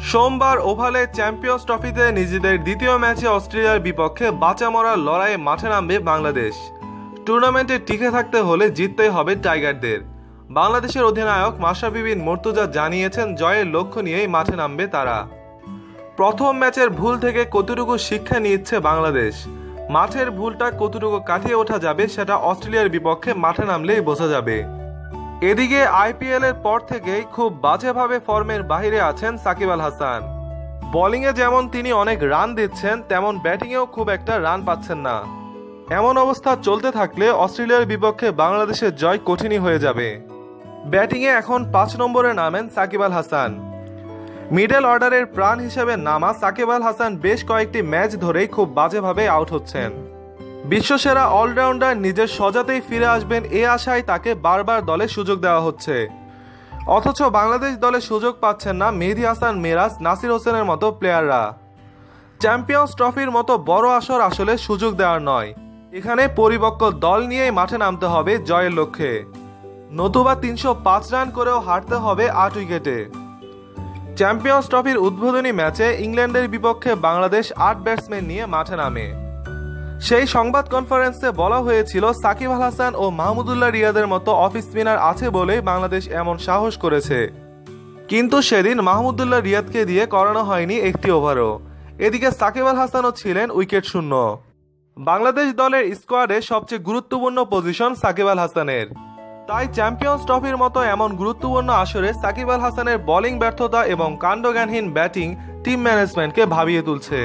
সোমবার ওভালে চ্যাম্পিয়ন্স ট্রফিতে নিজেদের দ্বিতীয় ম্যাচে অস্ট্রেলিয়ার বিপক্ষে বাঁচা মরার লড়াইয়ে মাঠে নামবে বাংলাদেশ। টুর্নামেন্টে টিকে থাকতে হলে জিততেই হবে টাইগারদের। বাংলাদেশের অধিনায়ক মাশরাফি বিন মুর্তজা জানিয়েছেন জয়ের লক্ষ্য নিয়েই মাঠে নামবে তারা। প্রথম ম্যাচের ভুল থেকে কতটুকু শিক্ষা নিচ্ছে বাংলাদেশ, মাঠের ভুলটা কতটুকু কাটিয়ে ওঠা যাবে সেটা অস্ট্রেলিয়ার বিপক্ষে মাঠে নামলেই বোঝা যাবে। এদিকে আইপিএল এর পর থেকেই খুব বাজেভাবে ফর্মের বাইরে আছেন সাকিব আল হাসান। বোলিংয়ে যেমন তিনি অনেক রান দিচ্ছেন, তেমন ব্যাটিংয়েও খুব একটা রান পাচ্ছেন না। এমন অবস্থা চলতে থাকলে অস্ট্রেলিয়ার বিপক্ষে বাংলাদেশের জয় কঠিনই হয়ে যাবে। ব্যাটিংয়ে এখন ৫ নম্বরে নামেন সাকিব আল হাসান। মিডল অর্ডারের প্রাণ হিসেবে নামা সাকিব আল হাসান বেশ কয়েকটি ম্যাচ ধরেই খুব বাজেভাবে আউট হচ্ছেন। বিশ্বসেরা অলরাউন্ডার নিজের সজাতেই ফিরে আসবেন এ আশায় তাকে বারবার দলে সুযোগ দেওয়া হচ্ছে, অথচ বাংলাদেশ দলে সুযোগ পাচ্ছেন না মেহেদী হাসান মিরাজ, নাসির হোসেনের মতো প্লেয়াররা। চ্যাম্পিয়ন্স ট্রফির মতো বড় আসর আসলে সুযোগ দেওয়ার নয়, এখানে পরিপক্ক দল নিয়েই মাঠে নামতে হবে জয়ের লক্ষ্যে, নতুবা ৩০৫ রান করেও হারতে হবে ৮ উইকেটে। চ্যাম্পিয়ন্স ট্রফির উদ্বোধনী ম্যাচে ইংল্যান্ডের বিপক্ষে বাংলাদেশ ৮ ব্যাটসম্যান নিয়ে মাঠে নামে। সেই সংবাদ কনফারেন্সে বলা হয়েছিল সাকিব আল হাসান ও মাহমুদুল্লাহ রিয়াদের মতো অফ স্পিনার আছে বলেই বাংলাদেশ এমন সাহস করেছে, কিন্তু সেদিন মাহমুদুল্লাহ রিয়াদকে দিয়ে করানো হয়নি একটি ওভারও। এদিকে সাকিব আল হাসানও ছিলেন উইকেট শূন্য। বাংলাদেশ দলের স্কোয়াডে সবচেয়ে গুরুত্বপূর্ণ পজিশন সাকিব আল হাসানের, তাই চ্যাম্পিয়ন্স ট্রফির মতো এমন গুরুত্বপূর্ণ আসরে সাকিব আল হাসানের বোলিং ব্যর্থতা এবং কাণ্ডজ্ঞানহীন ব্যাটিং টিম ম্যানেজমেন্টকে ভাবিয়ে তুলছে।